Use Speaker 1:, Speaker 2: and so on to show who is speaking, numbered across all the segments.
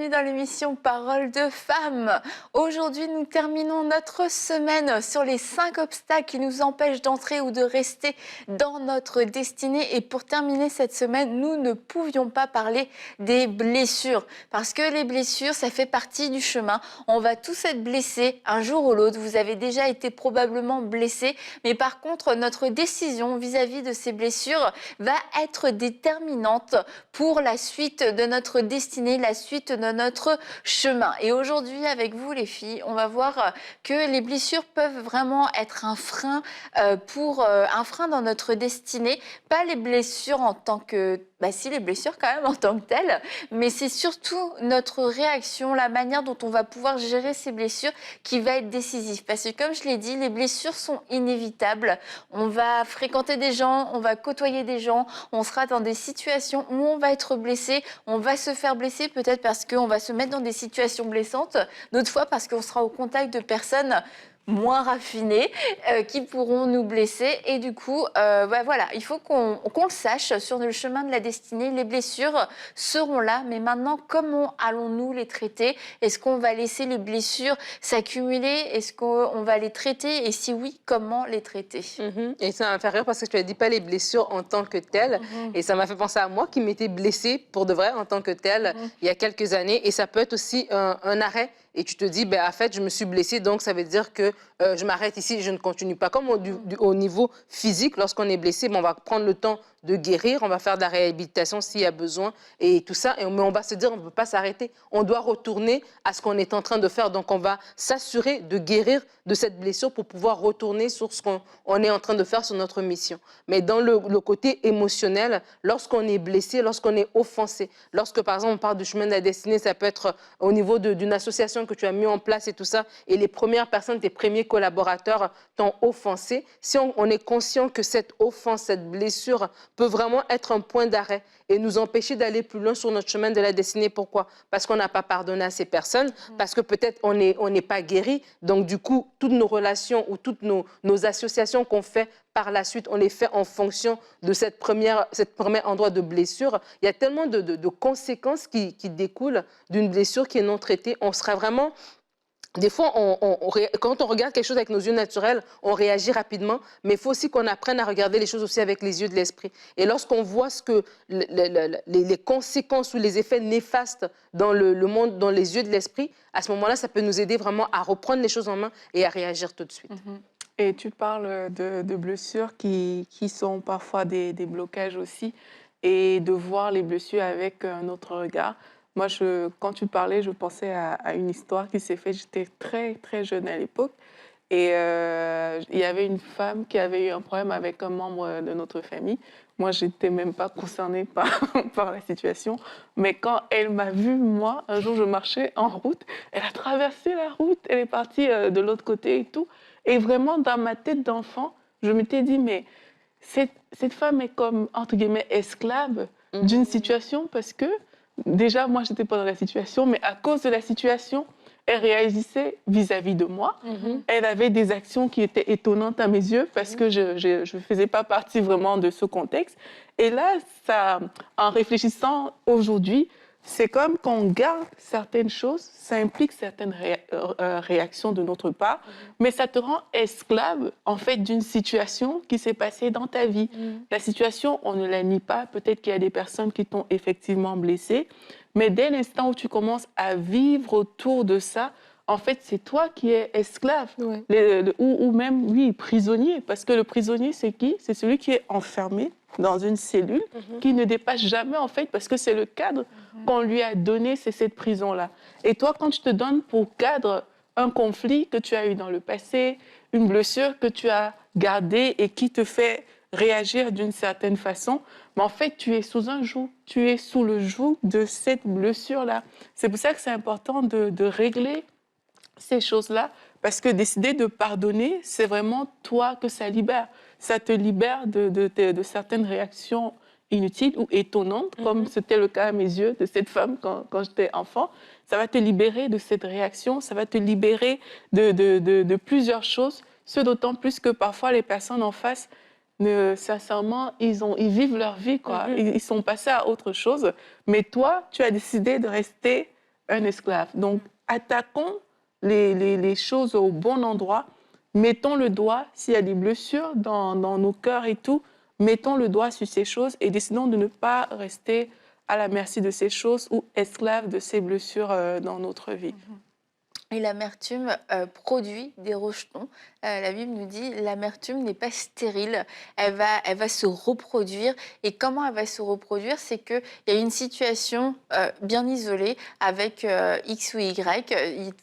Speaker 1: bienvenue dans l'émission Parole de femmes. Aujourd'hui, nous terminons notre semaine sur les 5 obstacles qui nous empêchent d'entrer ou de rester dans notre destinée. Et pour terminer cette semaine, nous ne pouvions pas parler des blessures. Parce que les blessures, ça fait partie du chemin. On va tous être blessés un jour ou l'autre. Vous avez déjà été probablement blessés. Mais par contre, notre décision vis-à-vis de ces blessures va être déterminante pour la suite de notre destinée, la suite de notre chemin. Et aujourd'hui, avec vous les filles, on va voir que les blessures peuvent vraiment être un frein un frein dans notre destinée. Pas les blessures en tant que... si, les blessures quand même en tant que telles, mais c'est surtout notre réaction, la manière dont on va pouvoir gérer ces blessures qui va être décisive. Parce que comme je l'ai dit, les blessures sont inévitables. On va fréquenter des gens, on va côtoyer des gens, on sera dans des situations où on va être blessé, on va se faire blesser peut-être parce qu'on va se mettre dans des situations blessantes, d'autres fois parce qu'on sera au contact de personnes moins raffinés qui pourront nous blesser. Et du coup, voilà, il faut qu'on le sache sur le chemin de la destinée. Les blessures seront là, mais maintenant, comment allons-nous les traiter? Est-ce qu'on va laisser les blessures s'accumuler? Est-ce qu'on va les traiter? Et si oui, comment les traiter?
Speaker 2: Et ça m'a fait rire parce que tu n'as dit pas les blessures en tant que telles. Et ça m'a fait penser à moi qui m'étais blessée pour de vrai en tant que telle il y a quelques années. Et ça peut être aussi un arrêt. Et tu te dis, en fait, je me suis blessée, donc ça veut dire que je m'arrête ici, je ne continue pas. Comme au niveau physique, lorsqu'on est blessé, on va prendre le temps de guérir, on va faire de la réhabilitation s'il y a besoin et tout ça. Mais on va se dire, on ne peut pas s'arrêter. On doit retourner à ce qu'on est en train de faire. Donc, on va s'assurer de guérir de cette blessure pour pouvoir retourner sur ce qu'on est en train de faire sur notre mission. Mais dans le côté émotionnel, lorsqu'on est blessé, lorsqu'on est offensé, lorsque, par exemple, on parle du chemin de la destinée, ça peut être au niveau d'une association que tu as mis en place et tout ça, et les premières personnes, tes premiers collaborateurs t'ont offensé. Si on est conscient que cette offense, cette blessure peut vraiment être un point d'arrêt et nous empêcher d'aller plus loin sur notre chemin de la destinée. Pourquoi? Parce qu'on n'a pas pardonné à ces personnes, parce que peut-être on n'est pas guéri. Donc, du coup, toutes nos relations ou toutes nos associations qu'on fait par la suite, on les fait en fonction de cette premier endroit de blessure. Il y a tellement de conséquences qui découlent d'une blessure qui est non traitée. On serait vraiment... Des fois, quand on regarde quelque chose avec nos yeux naturels, on réagit rapidement, mais il faut aussi qu'on apprenne à regarder les choses aussi avec les yeux de l'esprit. Et lorsqu'on voit ce que les conséquences ou les effets néfastes dans le monde, dans les yeux de l'esprit, à ce moment-là, ça peut nous aider vraiment à reprendre les choses en main et à réagir tout de suite.
Speaker 3: Et tu parles de blessures qui sont parfois des blocages aussi, et de voir les blessures avec un autre regard. Moi, quand tu parlais, je pensais à une histoire qui s'est faite. J'étais très, très jeune à l'époque. Et il y avait une femme qui avait eu un problème avec un membre de notre famille. Moi, je n'étais même pas concernée par la situation. Mais quand elle m'a vue, moi, un jour, je marchais en route. Elle a traversé la route. Elle est partie de l'autre côté et tout. Et vraiment, dans ma tête d'enfant, je m'étais dit, mais cette femme est comme, entre guillemets, esclave d'une situation parce que, déjà, moi, je n'étais pas dans la situation, mais à cause de la situation, elle réagissait vis-à-vis de moi. Elle avait des actions qui étaient étonnantes à mes yeux parce que je ne faisais pas partie vraiment de ce contexte. Et là, en réfléchissant aujourd'hui, c'est comme quand on garde certaines choses, ça implique certaines réactions de notre part, mais ça te rend esclave, en fait, d'une situation qui s'est passée dans ta vie. La situation, on ne la nie pas. Peut-être qu'il y a des personnes qui t'ont effectivement blessé, mais dès l'instant où tu commences à vivre autour de ça, en fait, c'est toi qui es esclave, ou même, oui, prisonnier, parce que le prisonnier, c'est qui? C'est celui qui est enfermé dans une cellule, qui ne dépasse jamais, en fait, parce que c'est le cadre qu'on lui a donné, c'est cette prison-là. Et toi, quand tu te donnes pour cadre un conflit que tu as eu dans le passé, une blessure que tu as gardée et qui te fait réagir d'une certaine façon, mais en fait, tu es sous un joug, tu es sous le joug de cette blessure-là. C'est pour ça que c'est important de régler ces choses-là, parce que décider de pardonner, c'est vraiment toi que ça libère. Ça te libère de certaines réactions inutiles ou étonnantes, comme c'était le cas à mes yeux de cette femme quand j'étais enfant. Ça va te libérer de cette réaction, ça va te libérer de plusieurs choses, ce d'autant plus que parfois les personnes en face, sincèrement, ils vivent leur vie, quoi. Ils sont passés à autre chose, mais toi, tu as décidé de rester un esclave. Donc, attaquons les choses au bon endroit. Mettons le doigt, s'il y a des blessures dans nos cœurs et tout, mettons le doigt sur ces choses et décidons de ne pas rester à la merci de ces choses ou esclaves de ces blessures dans notre vie.
Speaker 1: Et l'amertume produit des rejetons. La Bible nous dit l'amertume n'est pas stérile, elle va se reproduire. Et comment elle va se reproduire? C'est qu'il y a une situation bien isolée avec X ou Y.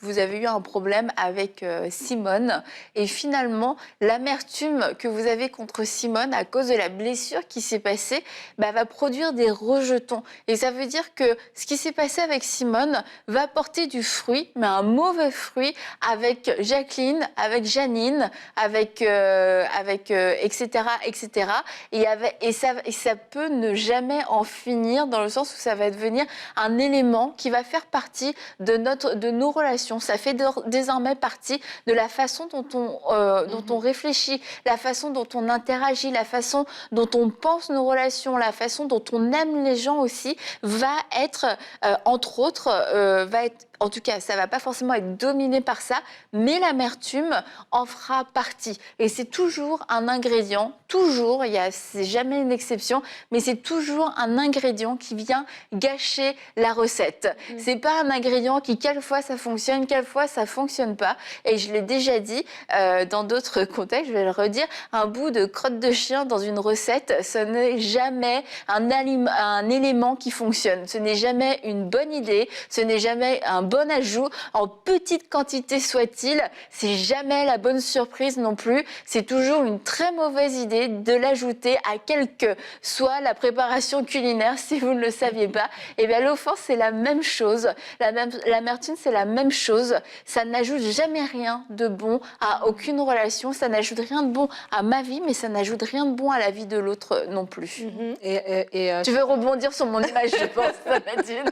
Speaker 1: Vous avez eu un problème avec Simone. Et finalement, l'amertume que vous avez contre Simone à cause de la blessure qui s'est passée va produire des rejetons. Et ça veut dire que ce qui s'est passé avec Simone va porter du fruit, mais un mauvais fruit avec Jacqueline, avec Janine, avec etc., etc. Et ça peut ne jamais en finir dans le sens où ça va devenir un élément qui va faire partie de nos relations. Ça fait désormais partie de la façon dont on réfléchit, la façon dont on interagit, la façon dont on pense nos relations, la façon dont on aime les gens aussi, va être, entre autres, en tout cas, ça ne va pas forcément être dominé par ça, mais l'amertume en fera partie. Et c'est toujours un ingrédient, toujours, c'est jamais une exception, mais c'est toujours un ingrédient qui vient gâcher la recette. C'est pas un ingrédient qui, quelquefois, ça fonctionne, quelquefois, ça fonctionne pas. Et je l'ai déjà dit dans d'autres contextes, je vais le redire, un bout de crotte de chien dans une recette, ce n'est jamais un élément qui fonctionne. Ce n'est jamais une bonne idée, ce n'est jamais un bon ajout, en petite quantité soit-il, c'est jamais la bonne surprise non plus. C'est toujours une très mauvaise idée de l'ajouter à quelque soit la préparation culinaire, si vous ne le saviez pas. Et bien l'offense, c'est la même chose. L'amertume, c'est la même chose. Ça n'ajoute jamais rien de bon à aucune relation. Ça n'ajoute rien de bon à ma vie, mais ça n'ajoute rien de bon à la vie de l'autre non plus. Tu veux rebondir sur mon image, je pense, Nadine.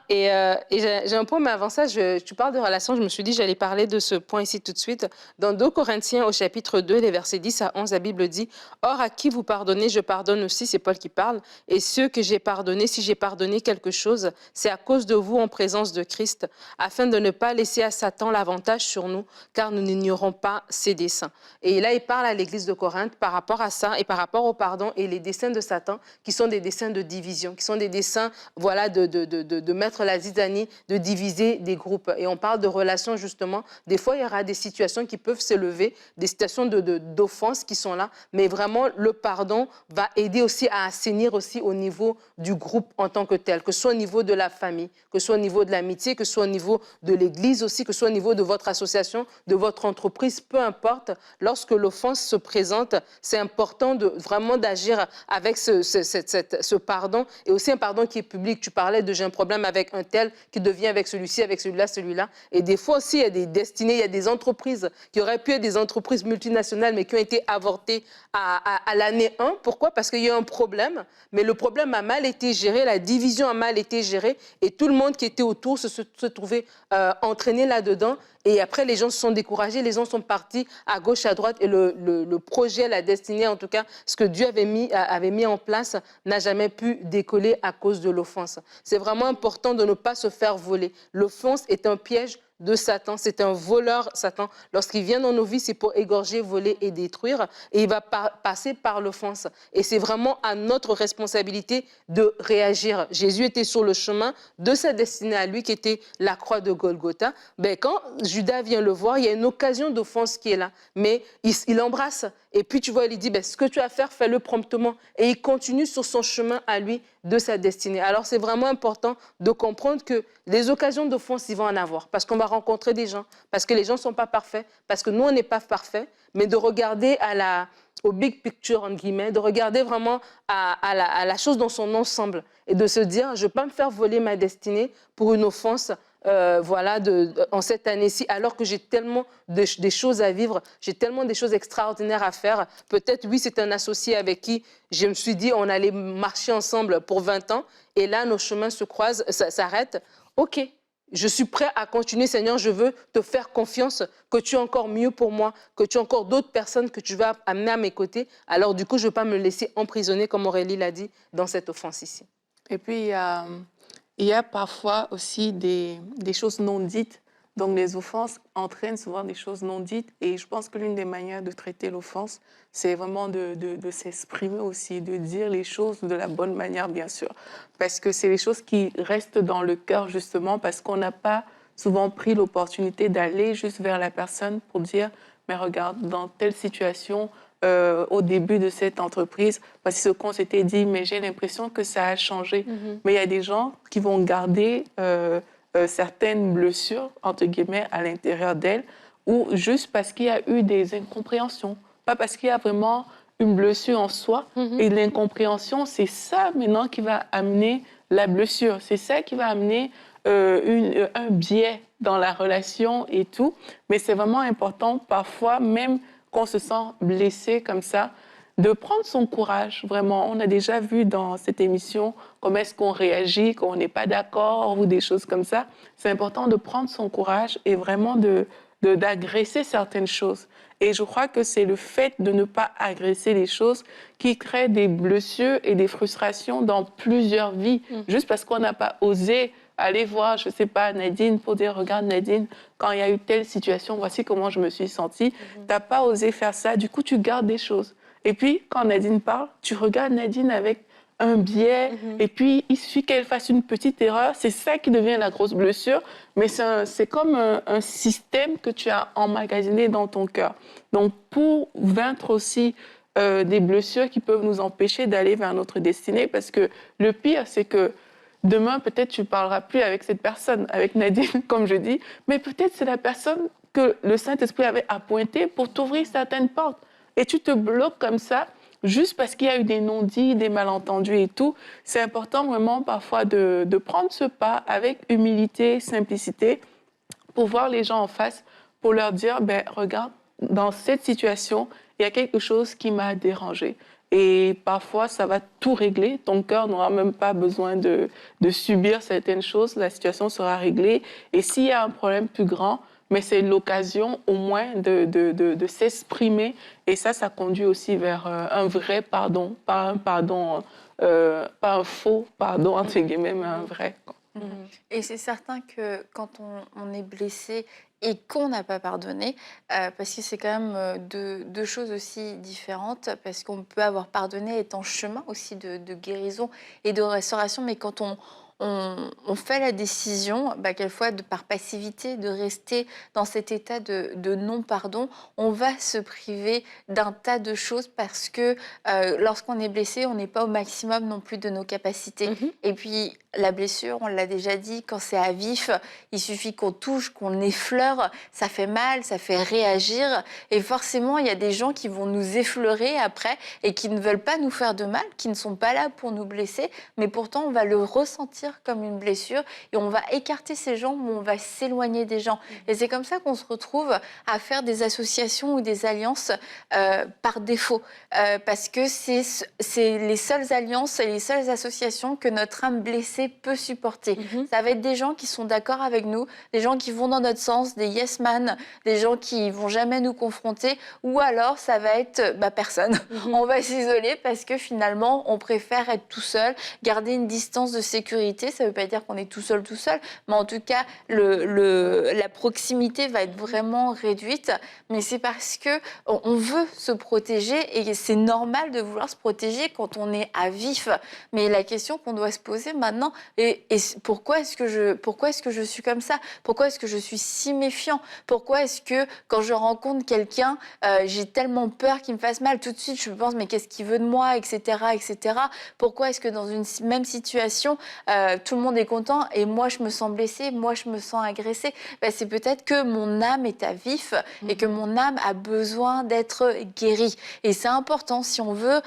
Speaker 2: Et j'ai un point, mais avant ça, tu parles de relations, je me suis dit j'allais parler de ce point ici tout de suite. Dans 2 Corinthiens, au chapitre 2, les versets 10 à 11, la Bible dit « Or, à qui vous pardonnez, je pardonne aussi », c'est Paul qui parle, « et ceux que j'ai pardonnés, si j'ai pardonné quelque chose, c'est à cause de vous en présence de Christ, afin de ne pas laisser à Satan l'avantage sur nous, car nous n'ignorons pas ses desseins. » Et là, il parle à l'église de Corinthe par rapport à ça et par rapport au pardon et les desseins de Satan, qui sont des desseins de division, qui sont des desseins voilà, de mettre la zizanie, de diviser des groupes. Et on parle de relations, justement. Des fois, il y aura des situations qui peuvent s'élever, des situations d'offense qui sont là, mais vraiment, le pardon va aider aussi à assainir aussi au niveau du groupe en tant que tel, que ce soit au niveau de la famille, que ce soit au niveau de l'amitié, que ce soit au niveau de l'église aussi, que ce soit au niveau de votre association, de votre entreprise, peu importe. Lorsque l'offense se présente, c'est important vraiment d'agir avec ce pardon, et aussi un pardon qui est public. Tu parlais de j'ai un problème avec un tel qui devient avec celui-ci, avec celui-là, celui-là. Et des fois aussi, il y a des destinées, il y a des entreprises qui auraient pu être des entreprises multinationales, mais qui ont été avortées à l'année 1. Pourquoi? Parce qu'il y a eu un problème, mais le problème a mal été géré, la division a mal été gérée, et tout le monde qui était autour se trouvait entraîné là-dedans. Et après, les gens se sont découragés, les gens sont partis à gauche, à droite, et le projet, la destinée, en tout cas, ce que Dieu avait mis en place, n'a jamais pu décoller à cause de l'offense. C'est vraiment important de ne pas se faire voler. L'offense est un piège de Satan, c'est un voleur, Satan. Lorsqu'il vient dans nos vies, c'est pour égorger, voler et détruire, et il va passer par l'offense. Et c'est vraiment à notre responsabilité de réagir. Jésus était sur le chemin de sa destinée à lui, qui était la croix de Golgotha. Ben, quand Judas vient le voir, il y a une occasion d'offense qui est là, mais il embrasse. Et puis tu vois, il dit, ben, ce que tu as à faire, fais-le promptement. Et il continue sur son chemin à lui de sa destinée. Alors c'est vraiment important de comprendre que les occasions d'offense, ils vont en avoir, parce qu'on va rencontrer des gens, parce que les gens ne sont pas parfaits, parce que nous, on n'est pas parfaits, mais de regarder au big picture, entre guillemets, de regarder vraiment à la chose dans son ensemble et de se dire, je ne vais pas me faire voler ma destinée pour une offense voilà, en cette année-ci, alors que j'ai tellement des choses à vivre, j'ai tellement des choses extraordinaires à faire. Peut-être, oui, c'est un associé avec qui je me suis dit on allait marcher ensemble pour 20 ans, et là, nos chemins se croisent, s'arrêtent. OK, je suis prêt à continuer, Seigneur, je veux te faire confiance, que tu es encore mieux pour moi, que tu as encore d'autres personnes que tu vas amener à mes côtés. Alors, du coup, je ne veux pas me laisser emprisonner, comme Aurélie l'a dit, dans cette offense ici.
Speaker 3: Et puis, il y a parfois aussi des choses non dites. Donc, les offenses entraînent souvent des choses non dites. Et je pense que l'une des manières de traiter l'offense, c'est vraiment de s'exprimer aussi, de dire les choses de la bonne manière, bien sûr. Parce que c'est les choses qui restent dans le cœur, justement, parce qu'on n'a pas souvent pris l'opportunité d'aller juste vers la personne pour dire, mais regarde, dans telle situation, au début de cette entreprise, voici ce qu'on s'était dit, mais j'ai l'impression que ça a changé. Mais il y a des gens qui vont garder certaines blessures, entre guillemets, à l'intérieur d'elles, ou juste parce qu'il y a eu des incompréhensions, pas parce qu'il y a vraiment une blessure en soi. Et l'incompréhension, c'est ça maintenant qui va amener la blessure. C'est ça qui va amener un biais dans la relation et tout. Mais c'est vraiment important, parfois, même qu'on se sent blessé comme ça, de prendre son courage, vraiment. On a déjà vu dans cette émission comment est-ce qu'on réagit quand on n'est pas d'accord ou des choses comme ça. C'est important de prendre son courage et vraiment d'agresser certaines choses. Et je crois que c'est le fait de ne pas agresser les choses qui crée des blessures et des frustrations dans plusieurs vies, juste parce qu'on n'a pas osé aller voir, je ne sais pas, Nadine, pour dire, regarde Nadine, quand il y a eu telle situation, voici comment je me suis sentie. Tu n'as pas osé faire ça, du coup, tu gardes des choses. Et puis, quand Nadine parle, tu regardes Nadine avec un biais, et puis il suffit qu'elle fasse une petite erreur, c'est ça qui devient la grosse blessure, mais c'est comme un système que tu as emmagasiné dans ton cœur. Donc, pour vaincre aussi des blessures qui peuvent nous empêcher d'aller vers notre destinée, parce que le pire, c'est que demain, peut-être tu ne parleras plus avec cette personne, avec Nadine, comme je dis, mais peut-être c'est la personne que le Saint-Esprit avait appointée pour t'ouvrir certaines portes. Et tu te bloques comme ça, juste parce qu'il y a eu des non-dits, des malentendus et tout. C'est important vraiment parfois de prendre ce pas avec humilité, simplicité, pour voir les gens en face, pour leur dire, ben regarde, dans cette situation, il y a quelque chose qui m'a dérangé. Et parfois, ça va tout régler. Ton cœur n'aura même pas besoin de subir certaines choses. La situation sera réglée. Et s'il y a un problème plus grand, mais c'est l'occasion au moins de s'exprimer. Et ça conduit aussi vers un vrai pardon, pas un pardon, pas un faux pardon, entre guillemets, mais un vrai.
Speaker 1: Et c'est certain que quand on est blessé et qu'on n'a pas pardonné, parce que c'est quand même deux choses aussi différentes, parce qu'on peut avoir pardonné, être en chemin aussi de guérison et de restauration, mais quand on fait la décision, quelquefois, par passivité, de rester dans cet état de non-pardon, on va se priver d'un tas de choses parce que lorsqu'on est blessé, on n'est pas au maximum non plus de nos capacités. Et puis, la blessure, on l'a déjà dit, quand c'est à vif, il suffit qu'on touche, qu'on effleure, ça fait mal, ça fait réagir. Et forcément, il y a des gens qui vont nous effleurer après et qui ne veulent pas nous faire de mal, qui ne sont pas là pour nous blesser, mais pourtant, on va le ressentir comme une blessure et on va écarter ces gens ou on va s'éloigner des gens. Et c'est comme ça qu'on se retrouve à faire des associations ou des alliances par défaut, parce que c'est les seules alliances et les seules associations que notre âme blessée peut supporter. Ça va être des gens qui sont d'accord avec nous, des gens qui vont dans notre sens, des yes man, des gens qui vont jamais nous confronter, ou alors ça va être personne. On va s'isoler parce que finalement on préfère être tout seul, garder une distance de sécurité. Ça ne veut pas dire qu'on est tout seul, mais en tout cas, la proximité va être vraiment réduite. Mais c'est parce qu'on veut se protéger et c'est normal de vouloir se protéger quand on est à vif. Mais la question qu'on doit se poser maintenant, pourquoi est-ce que je suis comme ça? Pourquoi est-ce que je suis si méfiant? Pourquoi est-ce que quand je rencontre quelqu'un, j'ai tellement peur qu'il me fasse mal? Tout de suite, je me pense, mais qu'est-ce qu'il veut de moi, etc., etc. Pourquoi est-ce que dans une même situation, tout le monde est content et moi je me sens blessée, moi je me sens agressée? C'est peut-être que mon âme est à vif et que mon âme a besoin d'être guérie. Et c'est important si on veut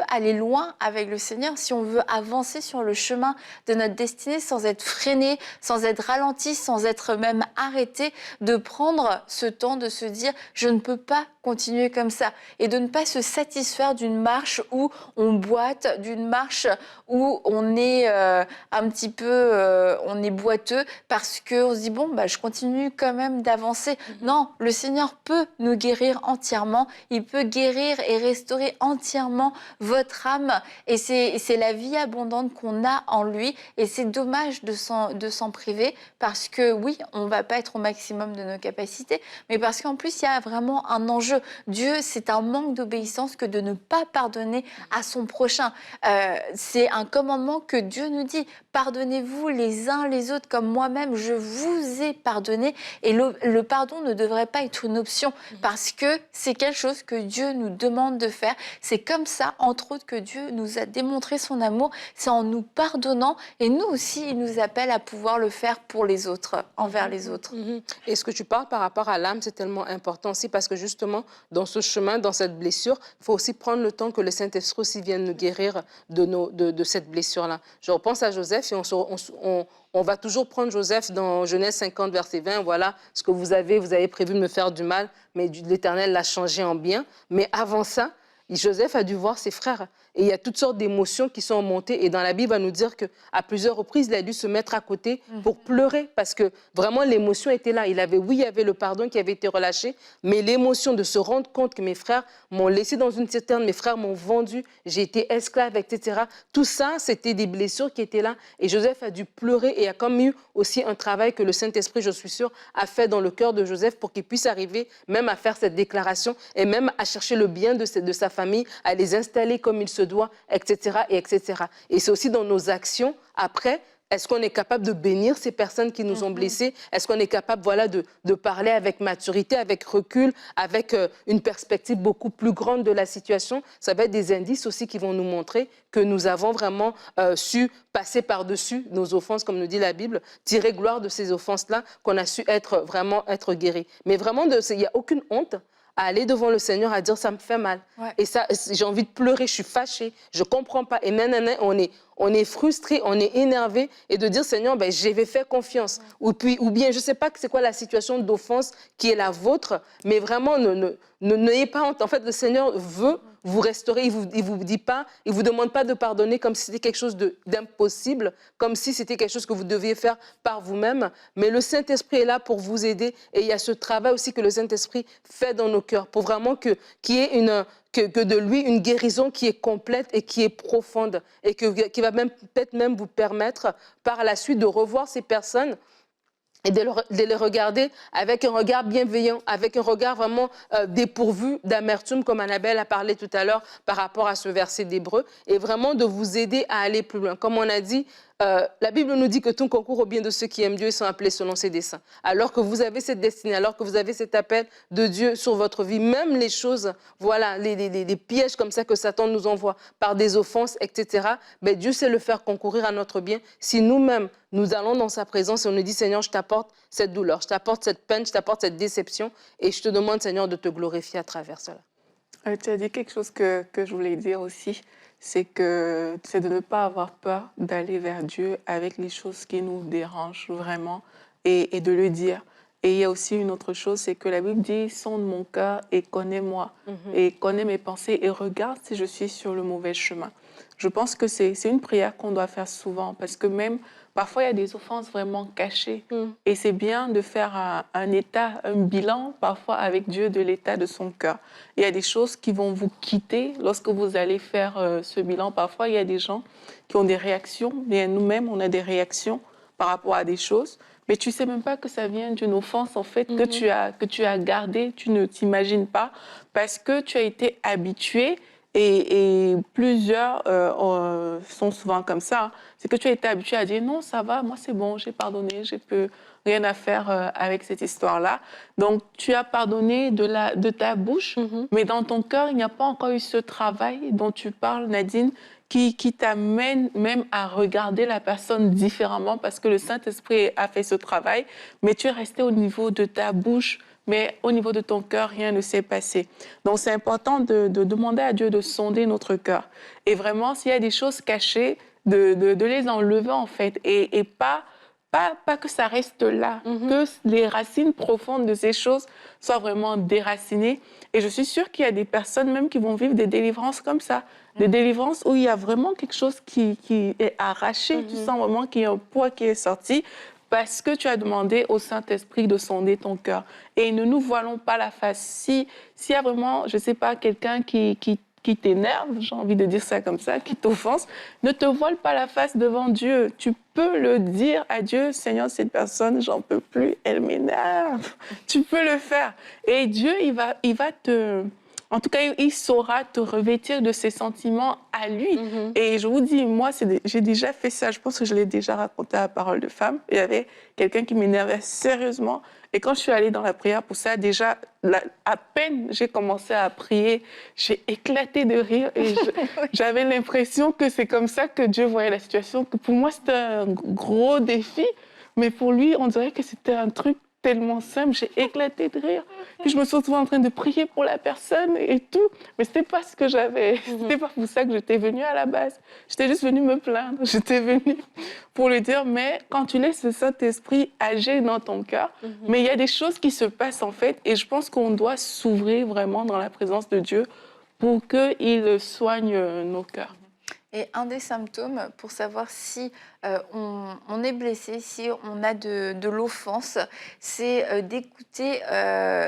Speaker 1: aller loin avec le Seigneur, si on veut avancer sur le chemin de notre destinée sans être freiné, sans être ralenti, sans être même arrêté, de prendre ce temps de se dire je ne peux pas continuer comme ça et de ne pas se satisfaire d'une marche où on boite, d'une marche où on est est un petit peu, on est boiteux parce qu'on se dit, bon, bah, je continue quand même d'avancer. Non, le Seigneur peut nous guérir entièrement. Il peut guérir et restaurer entièrement votre âme. Et c'est la vie abondante qu'on a en lui. Et c'est dommage de s'en priver parce que oui, on ne va pas être au maximum de nos capacités, mais parce qu'en plus, il y a vraiment un enjeu. Dieu, c'est un manque d'obéissance que de ne pas pardonner à son prochain. C'est un commandement que Dieu nous dit. Pardonnez-vous les uns les autres comme moi-même, je vous ai pardonné. Et le pardon ne devrait pas être une option parce que c'est quelque chose que Dieu nous demande de faire. C'est comme ça, entre autres, que Dieu nous a démontré son amour. C'est en nous pardonnant. Et nous aussi, il nous appelle à pouvoir le faire pour les autres, envers les autres.
Speaker 2: Et ce que tu parles par rapport à l'âme, c'est tellement important aussi parce que justement, dans ce chemin, dans cette blessure, il faut aussi prendre le temps que le Saint-Esprit aussi vienne nous guérir de cette blessure-là. Je repense à Joseph et on va toujours prendre Joseph dans Genèse 50, verset 20. Voilà ce que vous avez prévu de me faire du mal, mais l'Éternel l'a changé en bien. Mais avant ça, Joseph a dû voir ses frères. Et il y a toutes sortes d'émotions qui sont montées. Et dans la Bible, il va nous dire qu'à plusieurs reprises, il a dû se mettre à côté pour pleurer parce que vraiment l'émotion était là. Il y avait le pardon qui avait été relâché, mais l'émotion de se rendre compte que mes frères m'ont laissé dans une citerne, mes frères m'ont vendu, j'ai été esclave, etc. Tout ça, c'était des blessures qui étaient là. Et Joseph a dû pleurer et il y a comme eu aussi un travail que le Saint-Esprit, je suis sûre, a fait dans le cœur de Joseph pour qu'il puisse arriver même à faire cette déclaration et même à chercher le bien de sa famille, à les installer comme il se doit, etc. etc. Et c'est aussi dans nos actions, après, est-ce qu'on est capable de bénir ces personnes qui nous ont blessés? Est-ce qu'on est capable de parler avec maturité, avec recul, avec une perspective beaucoup plus grande de la situation? Ça va être des indices aussi qui vont nous montrer que nous avons vraiment su passer par-dessus nos offenses, comme nous dit la Bible, tirer gloire de ces offenses-là, qu'on a su vraiment être guéris. Mais vraiment, il n'y a aucune honte à aller devant le Seigneur, à dire ça me fait mal. Ouais. Et ça, j'ai envie de pleurer, je suis fâchée, je ne comprends pas. Et maintenant, on est frustré, on est énervé et de dire Seigneur, ben, je vais faire confiance. Ouais. Ou bien, je ne sais pas c'est quoi la situation d'offense qui est la vôtre, mais vraiment, n'ayez pas honte. En fait, le Seigneur veut vous restaurer, il vous dit pas, il vous demande pas de pardonner comme si c'était quelque chose d'impossible, comme si c'était quelque chose que vous deviez faire par vous-même. Mais le Saint-Esprit est là pour vous aider et il y a ce travail aussi que le Saint-Esprit fait dans nos cœurs pour vraiment qu'il y ait que de lui une guérison qui est complète et qui est profonde et qui va peut-être même vous permettre par la suite de revoir ces personnes et de les regarder avec un regard bienveillant, avec un regard vraiment dépourvu d'amertume, comme Annabelle a parlé tout à l'heure par rapport à ce verset d'Hébreux, et vraiment de vous aider à aller plus loin. Comme on a dit, la Bible nous dit que tout concourt au bien de ceux qui aiment Dieu et sont appelés selon ses desseins. Alors que vous avez cette destinée, alors que vous avez cet appel de Dieu sur votre vie, même les choses, voilà, les pièges comme ça que Satan nous envoie par des offenses, etc., ben Dieu sait le faire concourir à notre bien. Si nous-mêmes, nous allons dans sa présence et on nous dit, Seigneur, je t'apporte cette douleur, je t'apporte cette peine, je t'apporte cette déception et je te demande, Seigneur, de te glorifier à travers cela.
Speaker 3: Tu as dit quelque chose que je voulais dire aussi, c'est de ne pas avoir peur d'aller vers Dieu avec les choses qui nous dérangent vraiment et de le dire. Et il y a aussi une autre chose, c'est que la Bible dit « sonde mon cœur et connais-moi, et connais mes pensées et regarde si je suis sur le mauvais chemin ». Je pense que c'est une prière qu'on doit faire souvent parce que même parfois il y a des offenses vraiment cachées et c'est bien de faire un bilan parfois avec Dieu de l'état de son cœur. Il y a des choses qui vont vous quitter lorsque vous allez faire ce bilan. Parfois il y a des gens qui ont des réactions, mais nous-mêmes on a des réactions par rapport à des choses. Mais tu ne sais même pas que ça vient d'une offense, en fait, que tu as gardée, tu ne t'imagines pas, parce que tu as été habitué, et plusieurs sont souvent comme ça, hein. C'est que tu as été habitué à dire « non, ça va, moi c'est bon, j'ai pardonné, je peux rien à faire avec cette histoire-là ». Donc, tu as pardonné de ta bouche, mais dans ton cœur, il n'y a pas encore eu ce travail dont tu parles, Nadine, qui t'amène même à regarder la personne différemment parce que le Saint-Esprit a fait ce travail, mais tu es resté au niveau de ta bouche, mais au niveau de ton cœur, rien ne s'est passé. Donc, c'est important de demander à Dieu de sonder notre cœur. Et vraiment, s'il y a des choses cachées, de les enlever, en fait, et pas que ça reste là, que les racines profondes de ces choses soient vraiment déracinées Et je suis sûre qu'il y a des personnes même qui vont vivre des délivrances comme ça. Des délivrances où il y a vraiment quelque chose qui est arraché. Tu sens vraiment qu'il y a un poids qui est sorti parce que tu as demandé au Saint-Esprit de sonder ton cœur. Et ne nous voilons pas la face. S'il y a vraiment, je ne sais pas, quelqu'un qui t'énerve, j'ai envie de dire ça comme ça, qui t'offense, ne te voile pas la face devant Dieu. Tu peux le dire à Dieu, Seigneur, cette personne, j'en peux plus, elle m'énerve. Tu peux le faire. Et Dieu, il va te... En tout cas, il saura te revêtir de ses sentiments à lui. Et je vous dis, moi, j'ai déjà fait ça. Je pense que je l'ai déjà raconté à Parole de Femme. Il y avait quelqu'un qui m'énervait sérieusement. Et quand je suis allée dans la prière pour ça, déjà, à peine j'ai commencé à prier, j'ai éclaté de rire. Et j'avais l'impression que c'est comme ça que Dieu voyait la situation. Que pour moi, c'était un gros défi. Mais pour lui, on dirait que c'était un truc tellement simple, j'ai éclaté de rire. Puis je me suis retrouvée en train de prier pour la personne et tout. Mais c'était pas ce que j'avais. C'était pas pour ça que j'étais venue à la base. J'étais juste venue me plaindre. J'étais venue pour lui dire, mais quand tu laisses le Saint-Esprit agir dans ton cœur, mais il y a des choses qui se passent en fait. Et je pense qu'on doit s'ouvrir vraiment dans la présence de Dieu pour qu'il soigne nos cœurs.
Speaker 1: Et un des symptômes pour savoir si on est blessé, si on a de l'offense, c'est d'écouter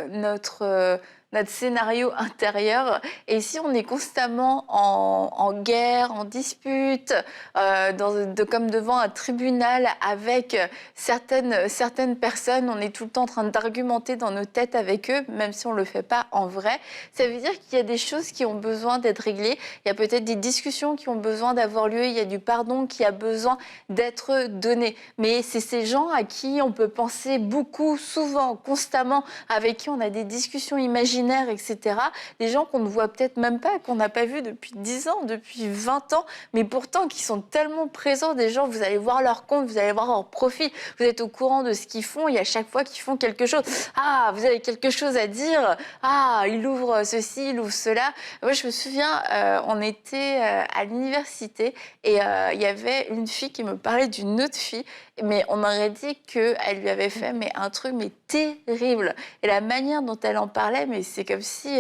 Speaker 1: notre scénario intérieur. Et si on est constamment en guerre, en dispute, comme devant un tribunal avec certaines personnes, on est tout le temps en train d'argumenter dans nos têtes avec eux, même si on ne le fait pas en vrai, ça veut dire qu'il y a des choses qui ont besoin d'être réglées. Il y a peut-être des discussions qui ont besoin d'avoir lieu, il y a du pardon qui a besoin d'être donné. Mais c'est ces gens à qui on peut penser beaucoup, souvent, constamment, avec qui on a des discussions imaginaires, etc. Des gens qu'on ne voit peut-être même pas, qu'on n'a pas vus depuis 10 ans, depuis 20 ans, mais pourtant qui sont tellement présents. Des gens, vous allez voir leur compte, vous allez voir leur profil, vous êtes au courant de ce qu'ils font, et à chaque fois qu'ils font quelque chose, ah, vous avez quelque chose à dire, ah, il ouvre ceci, il ouvre cela. Moi, je me souviens, on était à l'université et il y avait une fille qui me parlait d'une autre fille, mais on aurait dit qu'elle lui avait fait un truc terrible. Et la manière dont elle en parlait, mais c'est comme si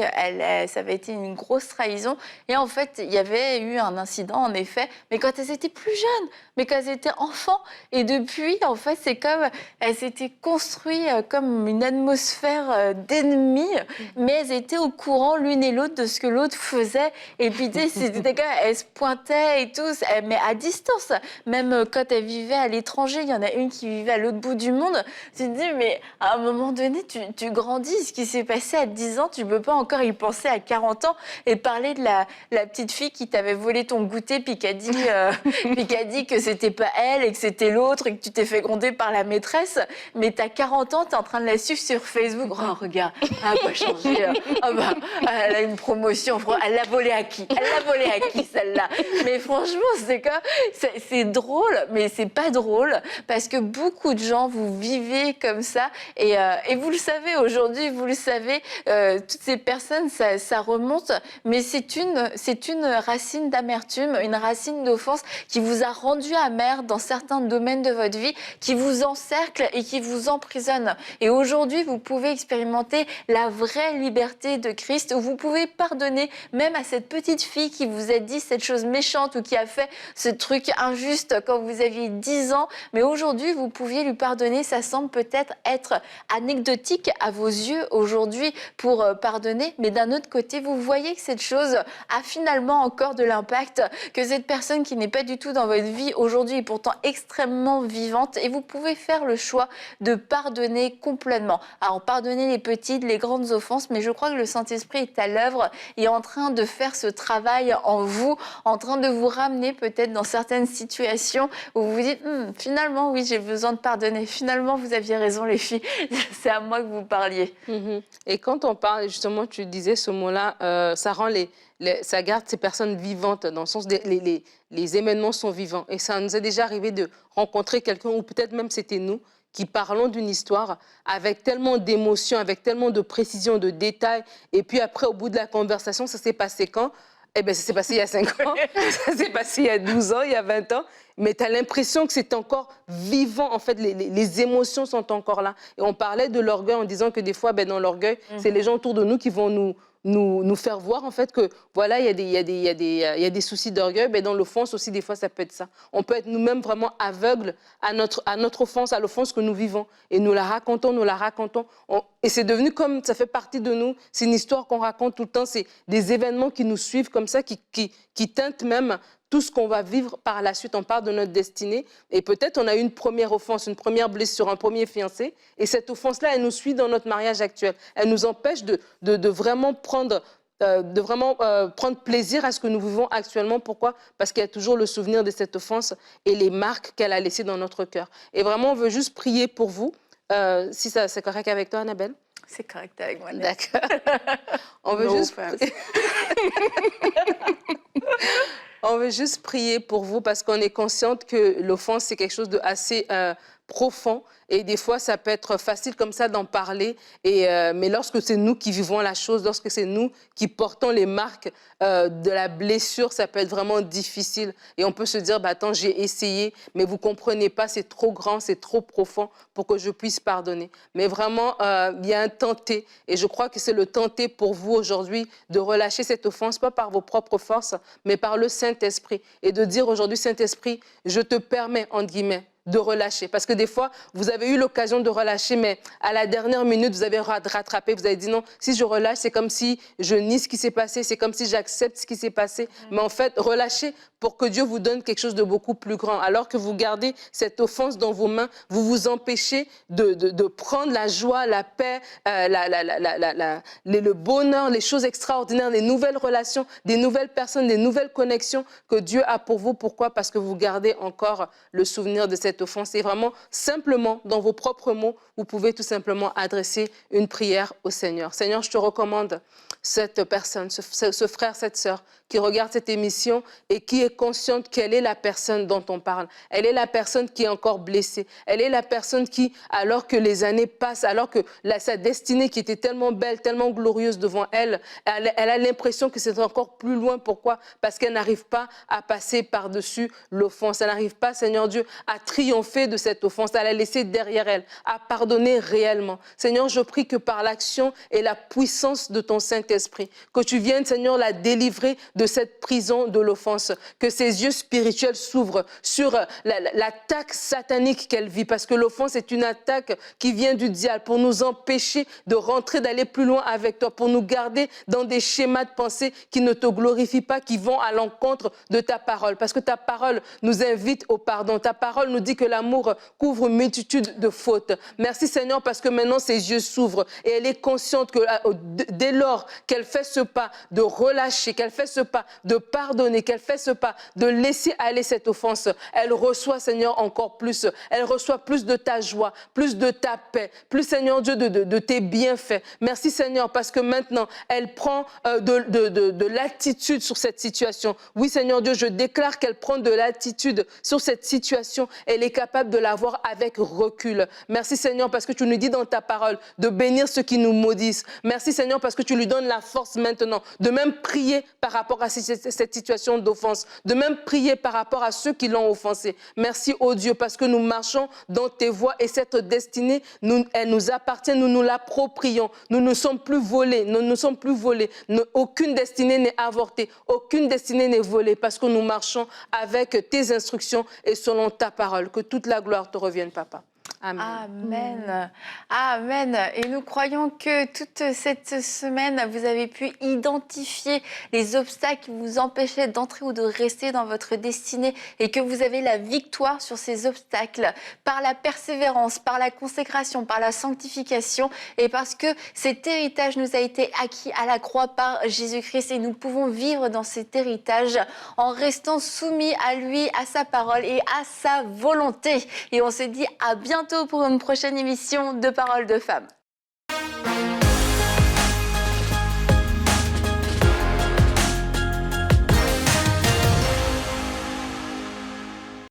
Speaker 1: ça avait été une grosse trahison. Et en fait, il y avait eu un incident, en effet, mais quand elles étaient plus jeunes, mais quand elles étaient enfants. Et depuis, en fait, c'est comme elles s'étaient construites comme une atmosphère d'ennemis, mais elles étaient au courant l'une et l'autre de ce que l'autre faisait. Et puis, tu sais, c'était comme elles se pointaient et tout, mais à distance. Même quand elles vivaient à l'étranger, il y en a une qui vivait à l'autre bout du monde. Tu te dis, mais à un moment donné, tu grandis. Ce qui s'est passé à 10 ans, tu ne peux pas encore y penser à 40 ans et parler de la petite fille qui t'avait volé ton goûter puis qui a dit que c'était pas elle et que c'était l'autre et que tu t'es fait gronder par la maîtresse. Mais t'as 40 ans, t'es en train de la suivre sur Facebook. Oh, regarde, elle n'a pas changé. Oh, bah, elle a une promotion. Elle l'a volé à qui? Elle l'a volé à qui, celle-là? Mais franchement, c'est drôle, mais c'est pas drôle parce que beaucoup de gens, vous vivez comme ça et vous le savez aujourd'hui, vous le savez, toutes ces personnes, ça remonte, mais c'est une racine d'amertume, une racine d'offense qui vous a rendu amer dans certains domaines de votre vie, qui vous encercle et qui vous emprisonne. Et aujourd'hui, vous pouvez expérimenter la vraie liberté de Christ, où vous pouvez pardonner même à cette petite fille qui vous a dit cette chose méchante ou qui a fait ce truc injuste quand vous aviez 10 ans. Mais aujourd'hui, vous pouviez lui pardonner. Ça semble peut-être être anecdotique à vos yeux aujourd'hui pour pardonner, mais d'un autre côté, vous voyez que cette chose a finalement encore de l'impact, que cette personne qui n'est pas du tout dans votre vie aujourd'hui est pourtant extrêmement vivante et vous pouvez faire le choix de pardonner complètement. Alors, pardonner les petites, les grandes offenses, mais je crois que le Saint-Esprit est à l'œuvre et est en train de faire ce travail en vous, en train de vous ramener peut-être dans certaines situations où vous vous dites finalement, oui, j'ai besoin de pardonner. Finalement, vous aviez raison, les filles. C'est à moi que vous parliez.
Speaker 2: Et quand on parle, justement, tu disais ce mot-là, ça rend ça garde ces personnes vivantes, dans le sens les événements sont vivants. Et ça nous est déjà arrivé de rencontrer quelqu'un, ou peut-être même c'était nous, qui parlons d'une histoire avec tellement d'émotions, avec tellement de précision, de détails. Et puis après, au bout de la conversation, ça s'est passé quand? Eh bien, ça s'est passé il y a 5 ans, ça s'est passé il y a 12 ans, il y a 20 ans. Mais tu as l'impression que c'est encore vivant. En fait, les émotions sont encore là. Et on parlait de l'orgueil en disant que des fois, dans l'orgueil, c'est les gens autour de nous qui vont nous faire voir en fait que voilà, il y a des soucis d'orgueil, mais dans l'offense aussi, des fois, ça peut être ça. On peut être nous-mêmes vraiment aveugles à notre offense, à l'offense que nous vivons. Et nous la racontons, et c'est devenu comme, ça fait partie de nous, c'est une histoire qu'on raconte tout le temps, c'est des événements qui nous suivent comme ça, qui teintent même tout ce qu'on va vivre par la suite. On parle de notre destinée et peut-être on a eu une première offense, une première blessure, un premier fiancé et cette offense-là, elle nous suit dans notre mariage actuel. Elle nous empêche de vraiment prendre plaisir à ce que nous vivons actuellement. Pourquoi? Parce qu'il y a toujours le souvenir de cette offense et les marques qu'elle a laissées dans notre cœur. Et vraiment, on veut juste prier pour vous. Si c'est correct avec toi, Annabelle?
Speaker 1: C'est correct avec moi.
Speaker 2: D'accord. On veut juste... On veut juste prier pour vous parce qu'on est consciente que l'offense, c'est quelque chose d'assez profond. Et des fois, ça peut être facile comme ça d'en parler. Mais lorsque c'est nous qui vivons la chose, lorsque c'est nous qui portons les marques de la blessure, ça peut être vraiment difficile. Et on peut se dire, bah, attends, j'ai essayé, mais vous ne comprenez pas, c'est trop grand, c'est trop profond pour que je puisse pardonner. Mais vraiment, il y a un tenté. Et je crois que c'est le tenté pour vous aujourd'hui de relâcher cette offense, pas par vos propres forces, mais par le Saint-Esprit. Et de dire aujourd'hui, Saint-Esprit, je te permets, entre guillemets, de relâcher. Parce que des fois, vous avez eu l'occasion de relâcher, mais à la dernière minute, vous avez rattrapé, vous avez dit non, si je relâche, c'est comme si je nie ce qui s'est passé, c'est comme si j'accepte ce qui s'est passé. Mais en fait, relâchez pour que Dieu vous donne quelque chose de beaucoup plus grand. Alors que vous gardez cette offense dans vos mains, vous vous empêchez de prendre la joie, la paix, le bonheur, les choses extraordinaires, les nouvelles relations, des nouvelles personnes, des nouvelles connexions que Dieu a pour vous. Pourquoi? Parce que vous gardez encore le souvenir de cette offense. Et vraiment, simplement, dans vos propres mots, vous pouvez tout simplement adresser une prière au Seigneur. Seigneur, je te recommande cette personne, ce frère, cette sœur qui regarde cette émission et qui est consciente qu'elle est la personne dont on parle. Elle est la personne qui est encore blessée. Elle est la personne qui, alors que les années passent, alors que sa destinée qui était tellement belle, tellement glorieuse devant elle, elle a l'impression que c'est encore plus loin. Pourquoi? Parce qu'elle n'arrive pas à passer par-dessus l'offense. Elle n'arrive pas, Seigneur Dieu, à triompher de cette offense, à la laisser derrière elle, à pardonner réellement. Seigneur, je prie que par l'action et la puissance de ton Saint-Esprit, que tu viennes, Seigneur, la délivrer de cette prison de l'offense, que ses yeux spirituels s'ouvrent sur l'attaque satanique qu'elle vit, parce que l'offense est une attaque qui vient du diable pour nous empêcher de rentrer, d'aller plus loin avec toi, pour nous garder dans des schémas de pensée qui ne te glorifient pas, qui vont à l'encontre de ta parole, parce que ta parole nous invite au pardon. Ta parole nous dit que l'amour couvre une multitude de fautes. Merci Seigneur, parce que maintenant ses yeux s'ouvrent et elle est consciente que dès lors qu'elle fait ce pas de relâcher, qu'elle fait ce pas de pardonner, qu'elle fait ce pas de laisser aller cette offense, elle reçoit, Seigneur, encore plus. Elle reçoit plus de ta joie, plus de ta paix, plus, Seigneur Dieu, de tes bienfaits. Merci, Seigneur, parce que maintenant, elle prend de l'attitude sur cette situation. Oui, Seigneur Dieu, je déclare qu'elle prend de l'attitude sur cette situation. Elle est capable de la voir avec recul. Merci, Seigneur, parce que tu nous dis dans ta parole de bénir ceux qui nous maudissent. Merci, Seigneur, parce que tu lui donnes la force maintenant de même prier par rapport à cette situation d'offense, de même prier par rapport à ceux qui l'ont offensé. Merci, oh Dieu, parce que nous marchons dans tes voies et cette destinée, elle nous appartient, nous nous l'approprions. Nous ne sommes plus volés, nous ne sommes plus volés. Aucune destinée n'est avortée, aucune destinée n'est volée, parce que nous marchons avec tes instructions et selon ta parole. Que toute la gloire te revienne, Papa. Amen.
Speaker 1: Amen. Amen. Et nous croyons que toute cette semaine, vous avez pu identifier les obstacles qui vous empêchaient d'entrer ou de rester dans votre destinée et que vous avez la victoire sur ces obstacles par la persévérance, par la consécration, par la sanctification et parce que cet héritage nous a été acquis à la croix par Jésus-Christ et nous pouvons vivre dans cet héritage en restant soumis à lui, à sa parole et à sa volonté. Et on se dit à bientôt pour une prochaine émission de Paroles de Femmes.